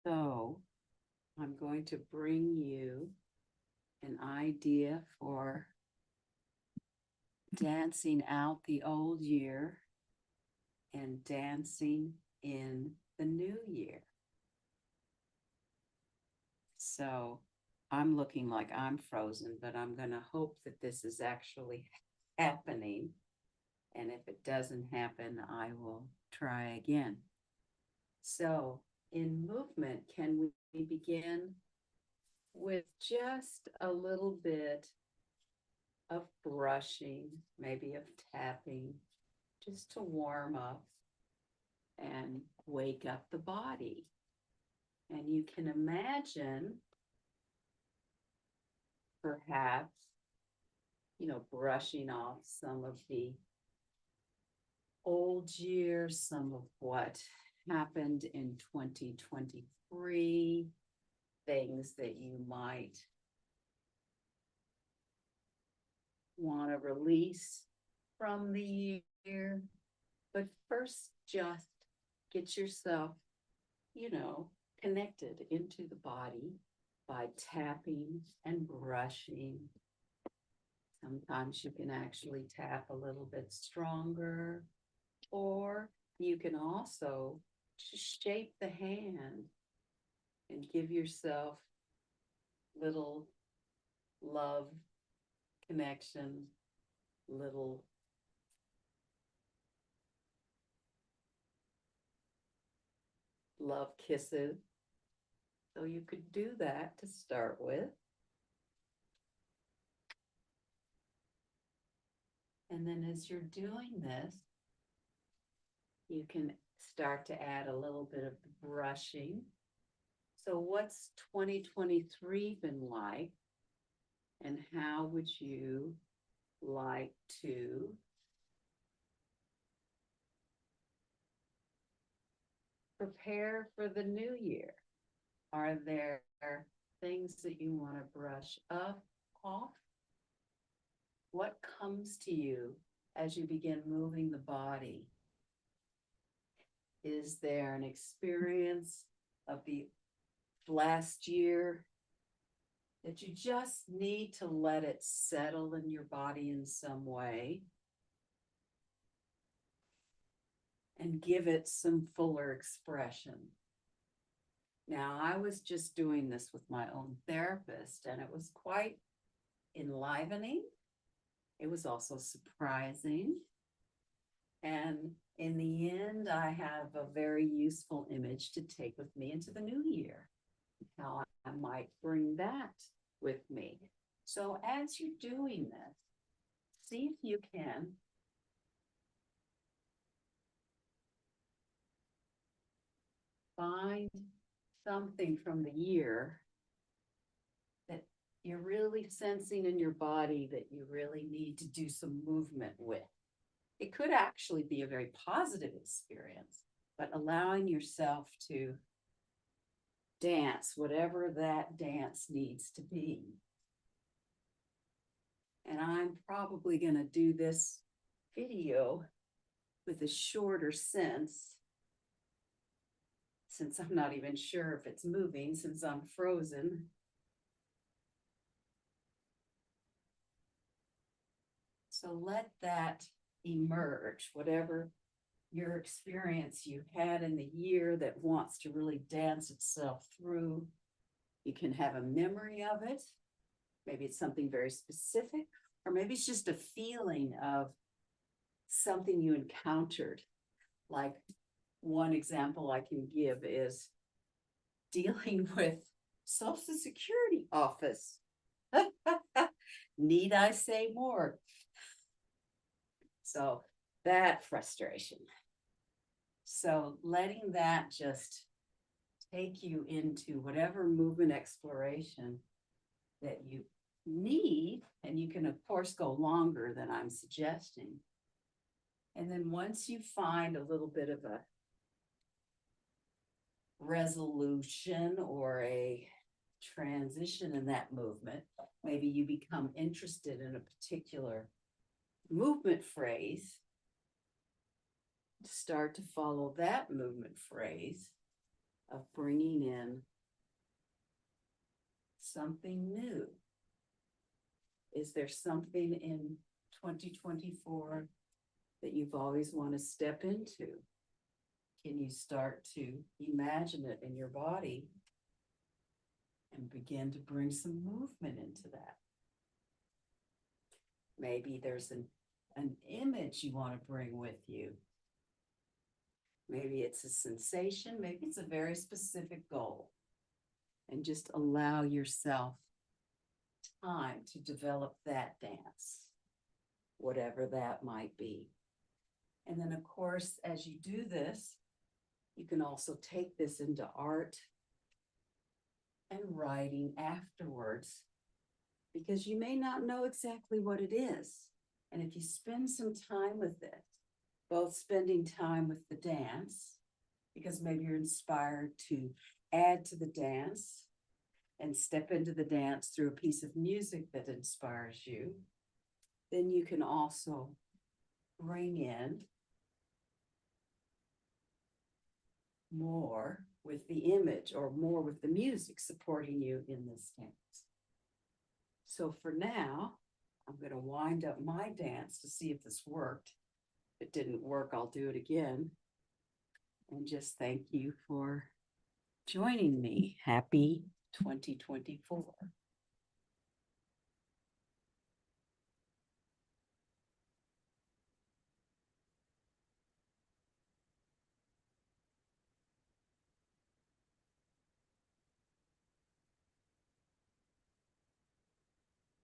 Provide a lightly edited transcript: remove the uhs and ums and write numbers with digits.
So I'm going to bring you an idea for dancing out the old year and dancing in the new year. So I'm looking like I'm frozen, but I'm going to hope that this is actually happening. And if it doesn't happen, I will try again. So in movement, can we begin with just a little bit of brushing, maybe of tapping, just to warm up and wake up the body. And you can imagine perhaps, brushing off some of the old years, some of what happened in 2023, things that you might want to release from the year. But first, just get yourself, connected into the body by tapping and brushing. Sometimes you can actually tap a little bit stronger, or you can also just shape the hand and give yourself little love connection, little love kisses. So you could do that to start with. And then as you're doing this, you can start to add a little bit of brushing. So what's 2023 been like? And how would you like to prepare for the new year? Are there things that you want to brush up, off? What comes to you as you begin moving the body? Is there an experience of the last year that you just need to let it settle in your body in some way and give it some fuller expression? Now, I was just doing this with my own therapist, and it was quite enlivening. It was also surprising. And in the end, I have a very useful image to take with me into the new year, how I might bring that with me. So as you're doing this, see if you can find something from the year that you're really sensing in your body that you really need to do some movement with. It could actually be a very positive experience, but allowing yourself to dance, whatever that dance needs to be. And I'm probably going to do this video with a shorter sense, since I'm not even sure if it's moving, since I'm frozen. So let that emerge, whatever your experience you had in the year that wants to really dance itself through. You can have a memory of it. Maybe it's something very specific, or maybe it's just a feeling of something you encountered. Like one example I can give is dealing with Social Security office. Need I say more? So that frustration. So letting that just take you into whatever movement exploration that you need, and you can of course go longer than I'm suggesting. And then once you find a little bit of a resolution or a transition in that movement, maybe you become interested in a particular movement phrase, start to follow that movement phrase, of bringing in something new. Is there something in 2024 that you've always want to step into? Can you start to imagine it in your body and begin to bring some movement into that? Maybe there's an image you want to bring with you. Maybe it's a sensation, maybe it's a very specific goal. And just allow yourself time to develop that dance, whatever that might be. And then, of course, as you do this, you can also take this into art and writing afterwards, because you may not know exactly what it is. And if you spend some time with it, both spending time with the dance, because maybe you're inspired to add to the dance and step into the dance through a piece of music that inspires you, then you can also bring in more with the image or more with the music supporting you in this dance. So for now, I'm going to wind up my dance to see if this worked. If it didn't work, I'll do it again. And just thank you for joining me. Happy 2024.